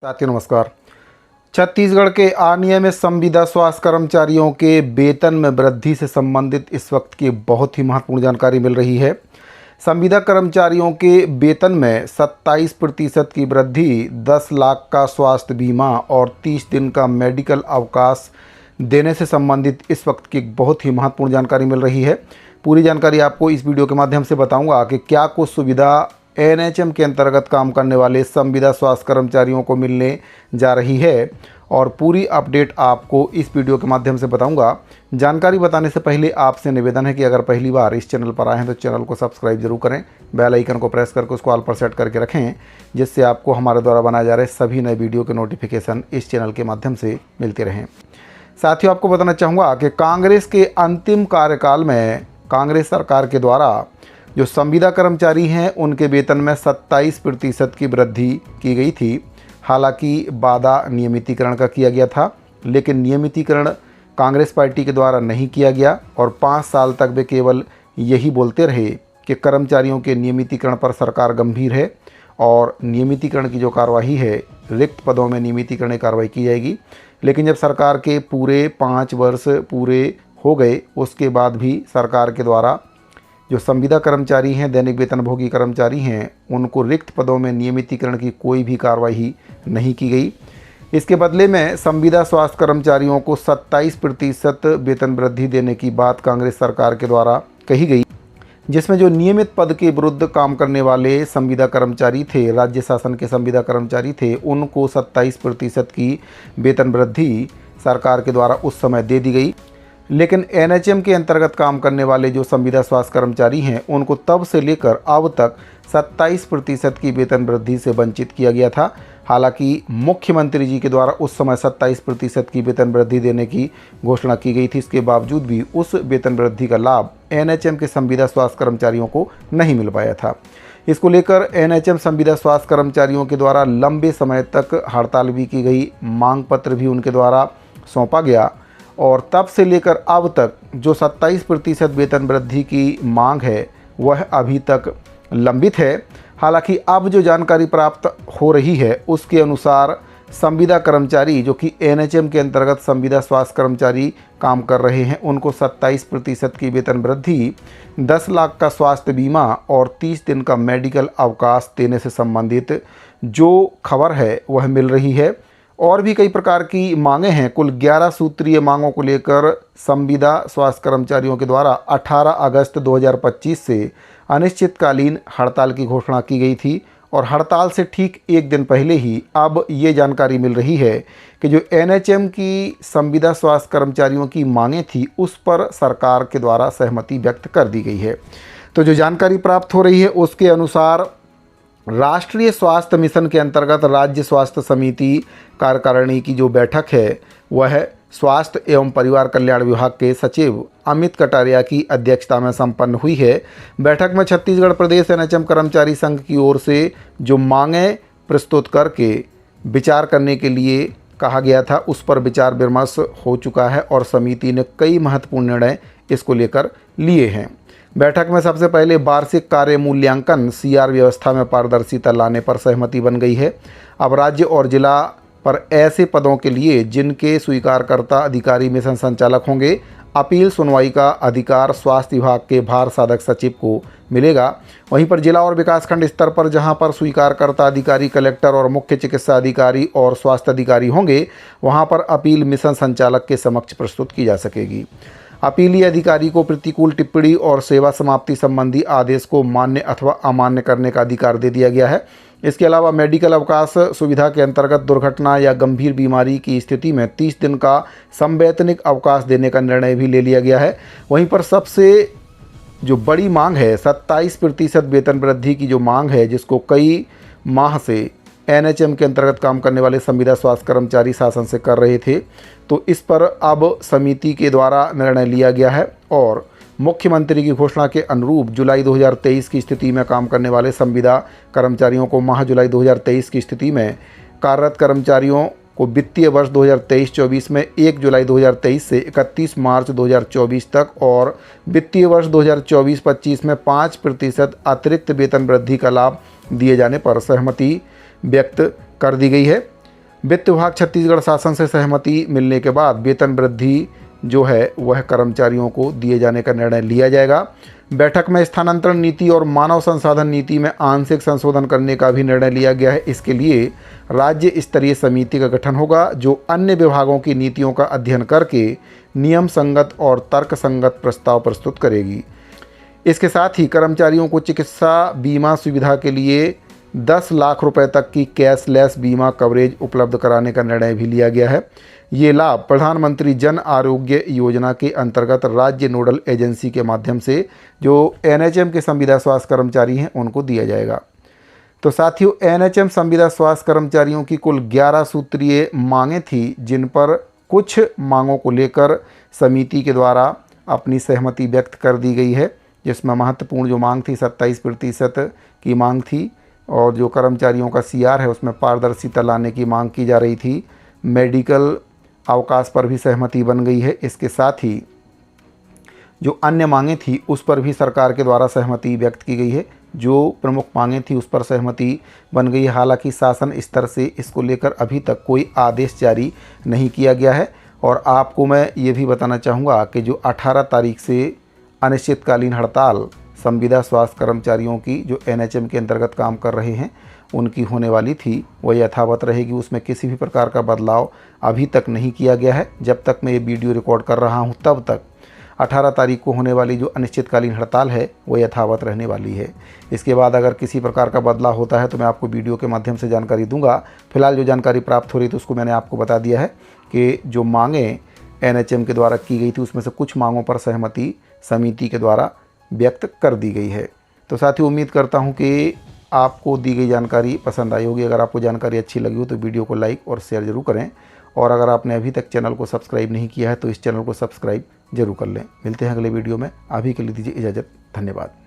साथियों नमस्कार। छत्तीसगढ़ के अनियमित संविदा स्वास्थ्य कर्मचारियों के वेतन में वृद्धि से संबंधित इस वक्त की बहुत ही महत्वपूर्ण जानकारी मिल रही है। संविदा कर्मचारियों के वेतन में 27% की वृद्धि, 10 लाख का स्वास्थ्य बीमा और 30 दिन का मेडिकल अवकाश देने से संबंधित इस वक्त की बहुत ही महत्वपूर्ण जानकारी मिल रही है। पूरी जानकारी आपको इस वीडियो के माध्यम से बताऊंगा कि क्या कुछ सुविधा एनएचएम के अंतर्गत काम करने वाले संविदा स्वास्थ्य कर्मचारियों को मिलने जा रही है और पूरी अपडेट आपको इस वीडियो के माध्यम से बताऊंगा। जानकारी बताने से पहले आपसे निवेदन है कि अगर पहली बार इस चैनल पर आए हैं तो चैनल को सब्सक्राइब जरूर करें, बेल आइकन को प्रेस करके उसको ऑल पर सेट करके रखें, जिससे आपको हमारे द्वारा बनाए जा रहे सभी नए वीडियो के नोटिफिकेशन इस चैनल के माध्यम से मिलते रहें। साथियों, आपको बताना चाहूँगा कि कांग्रेस के अंतिम कार्यकाल में कांग्रेस सरकार के द्वारा जो संविदा कर्मचारी हैं उनके वेतन में 27% की वृद्धि की गई थी। हालांकि वादा नियमितीकरण का किया गया था, लेकिन नियमितीकरण कांग्रेस पार्टी के द्वारा नहीं किया गया और 5 साल तक वे केवल यही बोलते रहे कि कर्मचारियों के नियमितीकरण पर सरकार गंभीर है और नियमितीकरण की जो कार्रवाई है, रिक्त पदों में नियमितीकरण की कार्रवाई की जाएगी। लेकिन जब सरकार के पूरे 5 वर्ष पूरे हो गए, उसके बाद भी सरकार के द्वारा जो संविदा कर्मचारी हैं, दैनिक वेतनभोगी कर्मचारी हैं, उनको रिक्त पदों में नियमितीकरण की कोई भी कार्रवाई नहीं की गई। इसके बदले में संविदा स्वास्थ्य कर्मचारियों को 27% वेतन वृद्धि देने की बात कांग्रेस सरकार के द्वारा कही गई, जिसमें जो नियमित पद के विरुद्ध काम करने वाले संविदा कर्मचारी थे, राज्य शासन के संविदा कर्मचारी थे, उनको 27% की वेतन वृद्धि सरकार के द्वारा उस समय दे दी गई। लेकिन एनएचएम के अंतर्गत काम करने वाले जो संविदा स्वास्थ्य कर्मचारी हैं, उनको तब से लेकर अब तक 27% की वेतन वृद्धि से वंचित किया गया था। हालांकि मुख्यमंत्री जी के द्वारा उस समय 27% की वेतन वृद्धि देने की घोषणा की गई थी। इसके बावजूद भी उस वेतन वृद्धि का लाभ एनएचएम के संविदा स्वास्थ्य कर्मचारियों को नहीं मिल पाया था। इसको लेकर एनएचएम संविदा स्वास्थ्य कर्मचारियों के द्वारा लंबे समय तक हड़ताल भी की गई, मांग पत्र भी उनके द्वारा सौंपा गया और तब से लेकर अब तक जो 27% वेतन वृद्धि की मांग है वह अभी तक लंबित है। हालांकि अब जो जानकारी प्राप्त हो रही है उसके अनुसार संविदा कर्मचारी जो कि एनएचएम के अंतर्गत संविदा स्वास्थ्य कर्मचारी काम कर रहे हैं, उनको 27% की वेतन वृद्धि, 10 लाख का स्वास्थ्य बीमा और 30 दिन का मेडिकल अवकाश देने से संबंधित जो खबर है वह मिल रही है। और भी कई प्रकार की मांगें हैं। कुल 11 सूत्रीय मांगों को लेकर संविदा स्वास्थ्य कर्मचारियों के द्वारा 18 अगस्त 2025 से अनिश्चितकालीन हड़ताल की घोषणा की गई थी और हड़ताल से ठीक एक दिन पहले ही अब ये जानकारी मिल रही है कि जो एनएचएम की संविदा स्वास्थ्य कर्मचारियों की मांगें थी उस पर सरकार के द्वारा सहमति व्यक्त कर दी गई है। तो जो जानकारी प्राप्त हो रही है उसके अनुसार राष्ट्रीय स्वास्थ्य मिशन के अंतर्गत राज्य स्वास्थ्य समिति कार्यकारिणी की जो बैठक है वह स्वास्थ्य एवं परिवार कल्याण विभाग के सचिव अमित कटारिया की अध्यक्षता में संपन्न हुई है। बैठक में छत्तीसगढ़ प्रदेश एनएचएम कर्मचारी संघ की ओर से जो मांगें प्रस्तुत करके विचार करने के लिए कहा गया था, उस पर विचार विमर्श हो चुका है और समिति ने कई महत्वपूर्ण निर्णय इसको लेकर लिए हैं। बैठक में सबसे पहले वार्षिक कार्य मूल्यांकन सीआर व्यवस्था में पारदर्शिता लाने पर सहमति बन गई है। अब राज्य और जिला पर ऐसे पदों के लिए जिनके स्वीकारकर्ता अधिकारी मिशन संचालक होंगे, अपील सुनवाई का अधिकार स्वास्थ्य विभाग के भार साधक सचिव को मिलेगा। वहीं पर जिला और विकासखंड स्तर पर जहां पर स्वीकारकर्ता अधिकारी कलेक्टर और मुख्य चिकित्सा अधिकारी और स्वास्थ्य अधिकारी होंगे, वहां पर अपील मिशन संचालक के समक्ष प्रस्तुत की जा सकेगी। अपीली अधिकारी को प्रतिकूल टिप्पणी और सेवा समाप्ति संबंधी आदेश को मान्य अथवा अमान्य करने का अधिकार दे दिया गया है। इसके अलावा मेडिकल अवकाश सुविधा के अंतर्गत दुर्घटना या गंभीर बीमारी की स्थिति में 30 दिन का संवैतनिक अवकाश देने का निर्णय भी ले लिया गया है। वहीं पर सबसे जो बड़ी मांग है 27% वेतन वृद्धि की जो मांग है, जिसको कई माह से एनएचएम के अंतर्गत काम करने वाले संविदा स्वास्थ्य कर्मचारी शासन से कर रहे थे, तो इस पर अब समिति के द्वारा निर्णय लिया गया है और मुख्यमंत्री की घोषणा के अनुरूप जुलाई 2023 की स्थिति में काम करने वाले संविदा कर्मचारियों को माह जुलाई 2023 की स्थिति में कार्यरत कर्मचारियों को वित्तीय वर्ष 2023-24 में 1 जुलाई 2023 से 31 मार्च 2024 तक और वित्तीय वर्ष 2024-25 में 5% अतिरिक्त वेतन वृद्धि का लाभ दिए जाने पर सहमति व्यक्त कर दी गई है। वित्त विभाग छत्तीसगढ़ शासन से सहमति मिलने के बाद वेतन वृद्धि जो है वह कर्मचारियों को दिए जाने का निर्णय लिया जाएगा। बैठक में स्थानांतरण नीति और मानव संसाधन नीति में आंशिक संशोधन करने का भी निर्णय लिया गया है। इसके लिए राज्य स्तरीय समिति का गठन होगा जो अन्य विभागों की नीतियों का अध्ययन करके नियम संगत और तर्क संगत प्रस्ताव प्रस्तुत करेगी। इसके साथ ही कर्मचारियों को चिकित्सा बीमा सुविधा के लिए 10 लाख रुपए तक की कैशलेस बीमा कवरेज उपलब्ध कराने का निर्णय भी लिया गया है। ये लाभ प्रधानमंत्री जन आरोग्य योजना के अंतर्गत राज्य नोडल एजेंसी के माध्यम से जो एनएचएम के संविदा स्वास्थ्य कर्मचारी हैं उनको दिया जाएगा। तो साथियों, एनएचएम संविदा स्वास्थ्य कर्मचारियों की कुल 11 सूत्रीय मांगें थी, जिन पर कुछ मांगों को लेकर समिति के द्वारा अपनी सहमति व्यक्त कर दी गई है। जिसमें महत्वपूर्ण जो मांग थी 27% की मांग थी, और जो कर्मचारियों का सीआर है उसमें पारदर्शिता लाने की मांग की जा रही थी। मेडिकल अवकाश पर भी सहमति बन गई है। इसके साथ ही जो अन्य मांगें थी उस पर भी सरकार के द्वारा सहमति व्यक्त की गई है। जो प्रमुख मांगें थी उस पर सहमति बन गई है। हालांकि शासन स्तर से इसको लेकर अभी तक कोई आदेश जारी नहीं किया गया है। और आपको मैं ये भी बताना चाहूँगा कि जो 18 तारीख से अनिश्चितकालीन हड़ताल संविदा स्वास्थ्य कर्मचारियों की जो एनएचएम के अंतर्गत काम कर रहे हैं उनकी होने वाली थी, वह यथावत रहेगी। उसमें किसी भी प्रकार का बदलाव अभी तक नहीं किया गया है। जब तक मैं ये वीडियो रिकॉर्ड कर रहा हूँ तब तक 18 तारीख को होने वाली जो अनिश्चितकालीन हड़ताल है वो यथावत रहने वाली है। इसके बाद अगर किसी प्रकार का बदलाव होता है तो मैं आपको वीडियो के माध्यम से जानकारी दूंगा। फिलहाल जो जानकारी प्राप्त हो रही थी उसको मैंने आपको बता दिया है कि जो मांगें एनएचएम के द्वारा की गई थी उसमें से कुछ मांगों पर सहमति समिति के द्वारा व्यक्त कर दी गई है। तो साथियों, उम्मीद करता हूं कि आपको दी गई जानकारी पसंद आई होगी। अगर आपको जानकारी अच्छी लगी हो तो वीडियो को लाइक और शेयर ज़रूर करें। और अगर आपने अभी तक चैनल को सब्सक्राइब नहीं किया है तो इस चैनल को सब्सक्राइब जरूर कर लें। मिलते हैं अगले वीडियो में। अभी के लिए दीजिए इजाज़त। धन्यवाद।